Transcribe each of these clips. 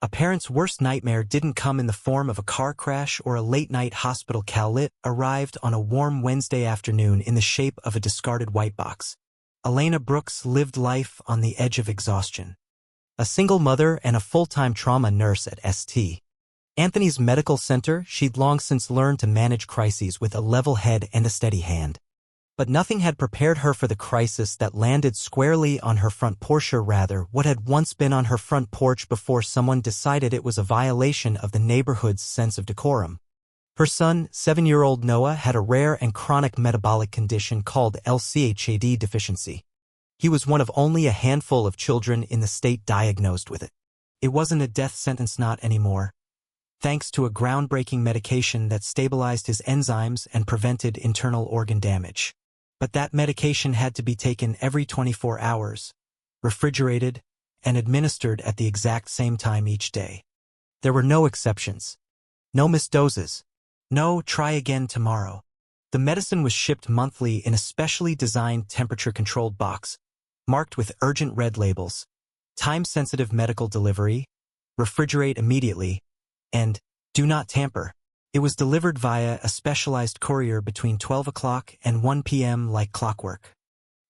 A parent's worst nightmare didn't come in the form of a car crash or a late-night hospital call. It arrived on a warm Wednesday afternoon in the shape of a discarded white box. Elena Brooks lived life on the edge of exhaustion. A single mother and a full-time trauma nurse at St. Anthony's Medical Center, she'd long since learned to manage crises with a level head and a steady hand. But nothing had prepared her for the crisis that landed squarely on her front porch, or rather, what had once been on her front porch before someone decided it was a violation of the neighborhood's sense of decorum. Her son, 7-year-old Noah, had a rare and chronic metabolic condition called LCHAD deficiency. He was one of only a handful of children in the state diagnosed with it. It wasn't a death sentence, not anymore. Thanks to a groundbreaking medication that stabilized his enzymes and prevented internal organ damage. But that medication had to be taken every 24 hours, refrigerated, and administered at the exact same time each day. There were no exceptions. No missed doses. No try again tomorrow. The medicine was shipped monthly in a specially designed temperature-controlled box, marked with urgent red labels, time-sensitive medical delivery, refrigerate immediately, and do not tamper. It was delivered via a specialized courier between 12 o'clock and 1 p.m. like clockwork.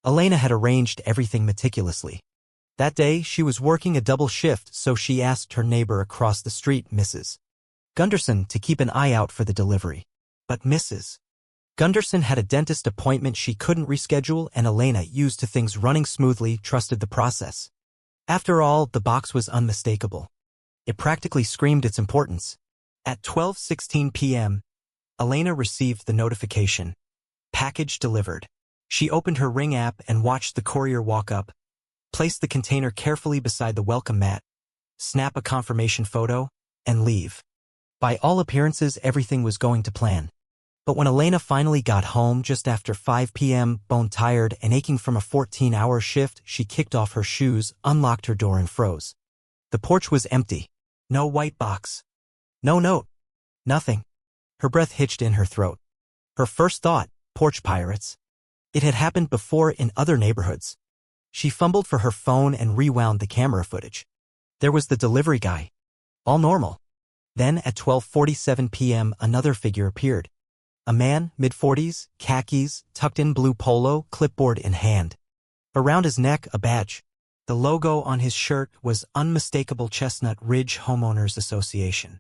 Elena had arranged everything meticulously. That day, she was working a double shift, so she asked her neighbor across the street, Mrs. Gunderson, to keep an eye out for the delivery. But Mrs. Gunderson had a dentist appointment she couldn't reschedule, and Elena, used to things running smoothly, trusted the process. After all, the box was unmistakable. It practically screamed its importance. At 12:16 p.m., Elena received the notification. Package delivered. She opened her Ring app and watched the courier walk up, place the container carefully beside the welcome mat, snap a confirmation photo, and leave. By all appearances, everything was going to plan. But when Elena finally got home just after 5 p.m., bone-tired and aching from a 14-hour shift, she kicked off her shoes, unlocked her door, and froze. The porch was empty. No white box. No note. Nothing. Her breath hitched in her throat. Her first thought, porch pirates. It had happened before in other neighborhoods. She fumbled for her phone and rewound the camera footage. There was the delivery guy. All normal. Then at 12:47 p.m. another figure appeared. A man, mid-40s, khakis, tucked-in blue polo, clipboard in hand. Around his neck, a badge. The logo on his shirt was unmistakable Chestnut Ridge Homeowners Association.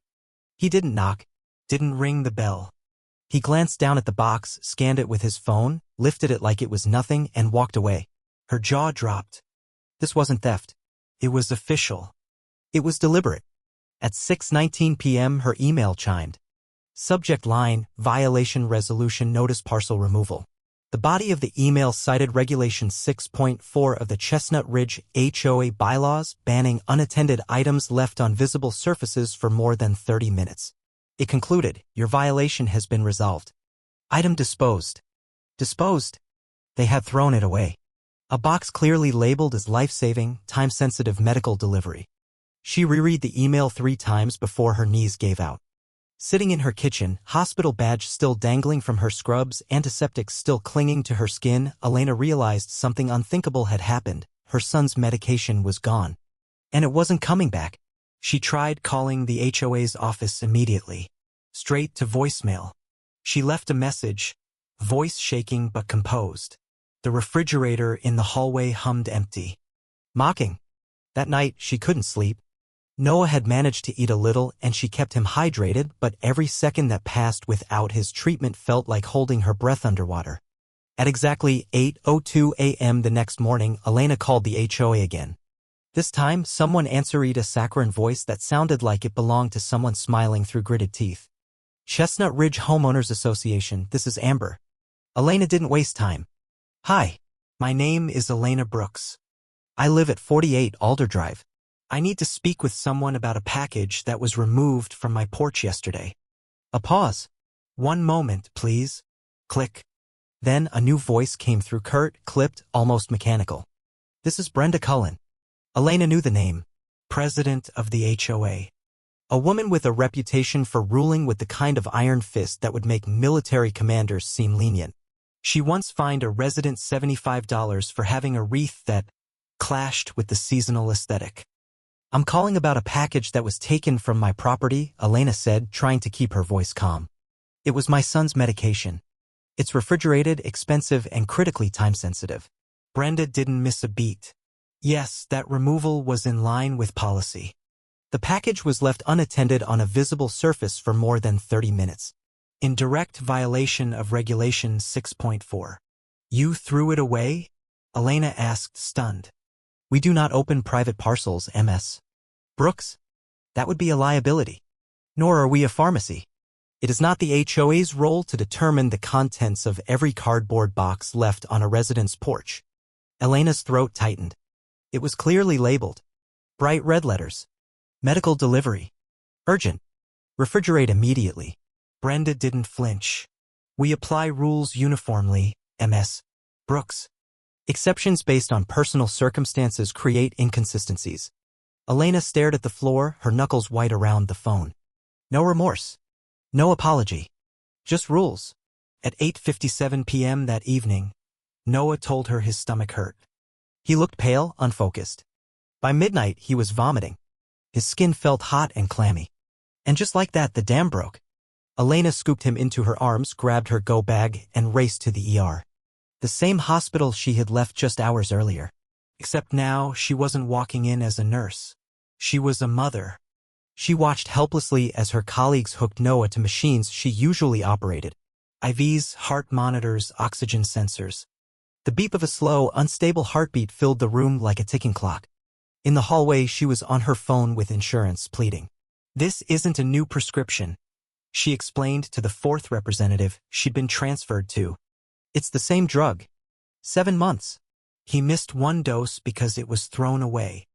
He didn't knock, didn't ring the bell. He glanced down at the box, scanned it with his phone, lifted it like it was nothing, and walked away. Her jaw dropped. This wasn't theft. It was official. It was deliberate. At 6:19 p.m. her email chimed. Subject line, Violation Resolution Notice Parcel Removal. The body of the email cited Regulation 6.4 of the Chestnut Ridge HOA bylaws, banning unattended items left on visible surfaces for more than 30 minutes. It concluded, your violation has been resolved. Item disposed. Disposed? They had thrown it away. A box clearly labeled as life-saving, time-sensitive medical delivery. She reread the email 3 times before her knees gave out. Sitting in her kitchen, hospital badge still dangling from her scrubs, antiseptic still clinging to her skin, Elena realized something unthinkable had happened. Her son's medication was gone. And it wasn't coming back. She tried calling the HOA's office immediately. Straight to voicemail. She left a message, voice shaking but composed. The refrigerator in the hallway hummed empty. Mocking. That night, she couldn't sleep. Noah had managed to eat a little and she kept him hydrated, but every second that passed without his treatment felt like holding her breath underwater. At exactly 8:02 a.m. the next morning, Elena called the HOA again. This time, someone answered, a saccharine voice that sounded like it belonged to someone smiling through gritted teeth. Chestnut Ridge Homeowners Association, this is Amber. Elena didn't waste time. Hi. My name is Elena Brooks. I live at 48 Alder Drive. I need to speak with someone about a package that was removed from my porch yesterday. A pause. One moment, please. Click. Then a new voice came through, curt, clipped, almost mechanical. This is Brenda Cullen. Elena knew the name. President of the HOA. A woman with a reputation for ruling with the kind of iron fist that would make military commanders seem lenient. She once fined a resident $75 for having a wreath that clashed with the seasonal aesthetic. I'm calling about a package that was taken from my property, Elena said, trying to keep her voice calm. It was my son's medication. It's refrigerated, expensive, and critically time-sensitive. Brenda didn't miss a beat. Yes, that removal was in line with policy. The package was left unattended on a visible surface for more than 30 minutes. In direct violation of Regulation 6.4. You threw it away? Elena asked, stunned. We do not open private parcels, Ms. Brooks. That would be a liability. Nor are we a pharmacy. It is not the HOA's role to determine the contents of every cardboard box left on a resident's porch. Elena's throat tightened. It was clearly labeled. Bright red letters. Medical delivery. Urgent. Refrigerate immediately. Brenda didn't flinch. We apply rules uniformly, Ms. Brooks. Exceptions based on personal circumstances create inconsistencies. Elena stared at the floor, her knuckles white around the phone. No remorse. No apology. Just rules. At 8:57 p.m. that evening, Noah told her his stomach hurt. He looked pale, unfocused. By midnight, he was vomiting. His skin felt hot and clammy. And just like that, the dam broke. Elena scooped him into her arms, grabbed her go bag, and raced to the ER. The same hospital she had left just hours earlier. Except now, she wasn't walking in as a nurse. She was a mother. She watched helplessly as her colleagues hooked Noah to machines she usually operated. IVs, heart monitors, oxygen sensors. The beep of a slow, unstable heartbeat filled the room like a ticking clock. In the hallway, she was on her phone with insurance, pleading. This isn't a new prescription, she explained to the fourth representative she'd been transferred to. It's the same drug. 7 months. He missed one dose because it was thrown away.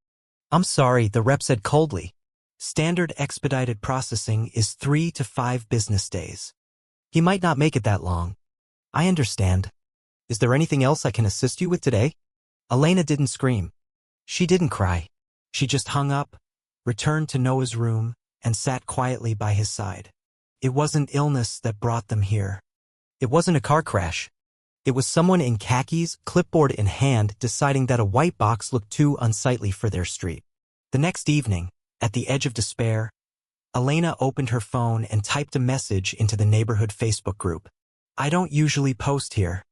I'm sorry, the rep said coldly. Standard expedited processing is 3 to 5 business days. He might not make it that long. I understand. Is there anything else I can assist you with today? Elena didn't scream. She didn't cry. She just hung up, returned to Noah's room, and sat quietly by his side. It wasn't illness that brought them here. It wasn't a car crash. It was someone in khakis, clipboard in hand, deciding that a white box looked too unsightly for their street. The next evening, at the edge of despair, Elena opened her phone and typed a message into the neighborhood Facebook group. I don't usually post here,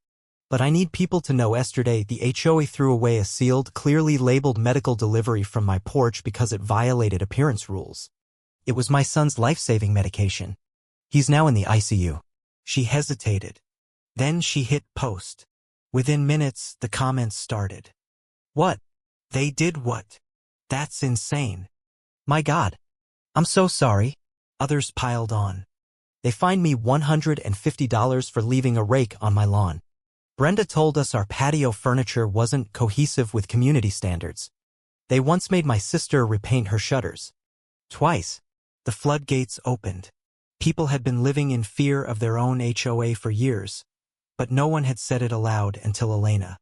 but I need people to know yesterday the HOA threw away a sealed, clearly labeled medical delivery from my porch because it violated appearance rules. It was my son's life-saving medication. He's now in the ICU. She hesitated. Then she hit post. Within minutes, the comments started. What? They did what? That's insane. My God. I'm so sorry. Others piled on. They fined me $150 for leaving a rake on my lawn. Brenda told us our patio furniture wasn't cohesive with community standards. They once made my sister repaint her shutters. Twice. The floodgates opened. People had been living in fear of their own HOA for years, but no one had said it aloud until Elena.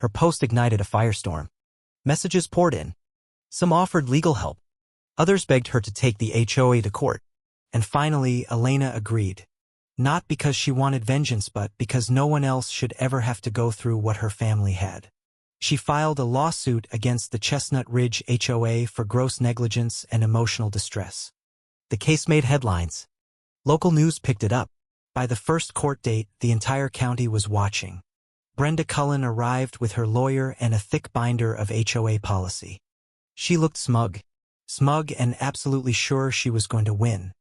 Her post ignited a firestorm. Messages poured in. Some offered legal help. Others begged her to take the HOA to court. And finally, Elena agreed. Not because she wanted vengeance, but because no one else should ever have to go through what her family had. She filed a lawsuit against the Chestnut Ridge HOA for gross negligence and emotional distress. The case made headlines. Local news picked it up. By the first court date, the entire county was watching. Brenda Cullen arrived with her lawyer and a thick binder of HOA policy. She looked smug and absolutely sure she was going to win.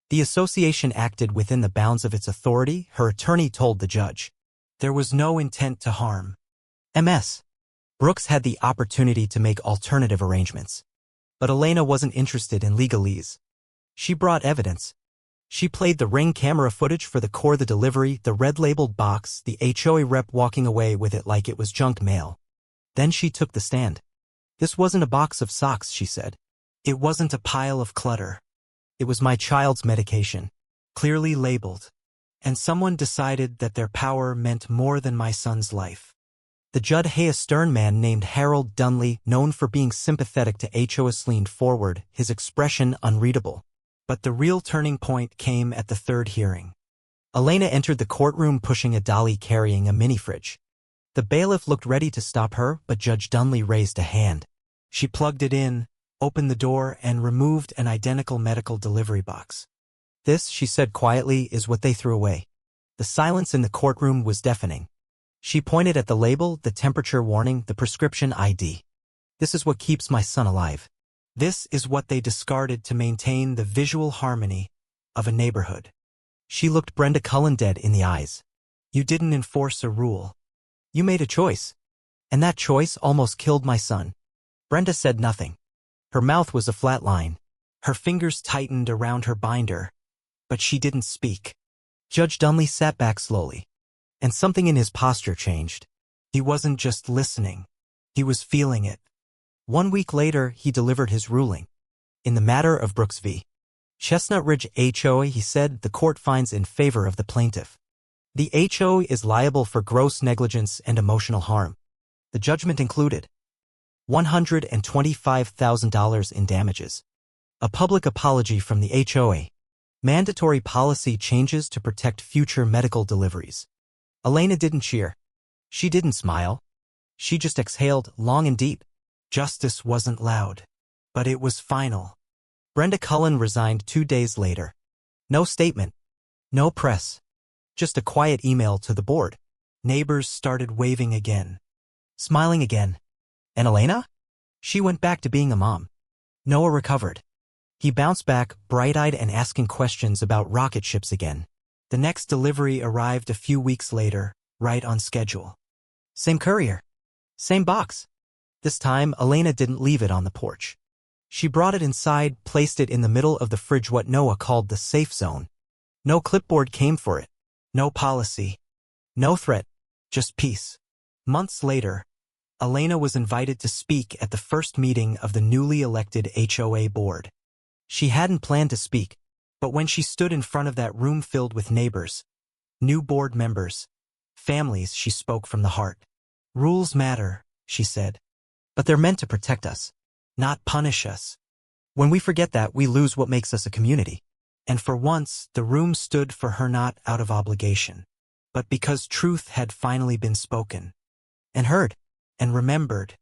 The association acted within the bounds of its authority, her attorney told the judge. There was no intent to harm. Ms. Brooks had the opportunity to make alternative arrangements. But Elena wasn't interested in legalese. She brought evidence. She played the Ring camera footage for the core, the delivery, the red-labeled box, the HOA rep walking away with it like it was junk mail. Then she took the stand. This wasn't a box of socks, she said. It wasn't a pile of clutter. It was my child's medication, clearly labeled. And someone decided that their power meant more than my son's life. The judge, a stern man named Harold Dunley, known for being sympathetic to HOAs, leaned forward, his expression unreadable. But the real turning point came at the third hearing. Elena entered the courtroom pushing a dolly carrying a mini-fridge. The bailiff looked ready to stop her, but Judge Dunley raised a hand. She plugged it in, opened the door, and removed an identical medical delivery box. "This," she said quietly, "is what they threw away." The silence in the courtroom was deafening. She pointed at the label, the temperature warning, the prescription ID. "This is what keeps my son alive. This is what they discarded to maintain the visual harmony of a neighborhood." She looked Brenda Cullen dead in the eyes. "You didn't enforce a rule. You made a choice. And that choice almost killed my son." Brenda said nothing. Her mouth was a flat line. Her fingers tightened around her binder, but she didn't speak. Judge Dunley sat back slowly, and something in his posture changed. He wasn't just listening. He was feeling it. 1 week later, he delivered his ruling. In the matter of Brooks v. Chestnut Ridge HOA, he said, the court finds in favor of the plaintiff. The HOA is liable for gross negligence and emotional harm. The judgment included $125,000 in damages, a public apology from the HOA, mandatory policy changes to protect future medical deliveries. Elena didn't cheer. She didn't smile. She just exhaled long and deep. Justice wasn't loud, but it was final. Brenda Cullen resigned 2 days later. No statement. No press. Just a quiet email to the board. Neighbors started waving again. Smiling again. And Elena? She went back to being a mom. Noah recovered. He bounced back, bright-eyed and asking questions about rocket ships again. The next delivery arrived a few weeks later, right on schedule. Same courier. Same box. This time, Elena didn't leave it on the porch. She brought it inside, placed it in the middle of the fridge, what Noah called the safe zone. No clipboard came for it. No policy. No threat. Just peace. Months later, Elena was invited to speak at the first meeting of the newly elected HOA board. She hadn't planned to speak, but when she stood in front of that room filled with neighbors, new board members, families, she spoke from the heart. "Rules matter," she said, "but they're meant to protect us, not punish us. When we forget that, we lose what makes us a community." And for once, the room stood for her, not out of obligation, but because truth had finally been spoken and heard and remembered.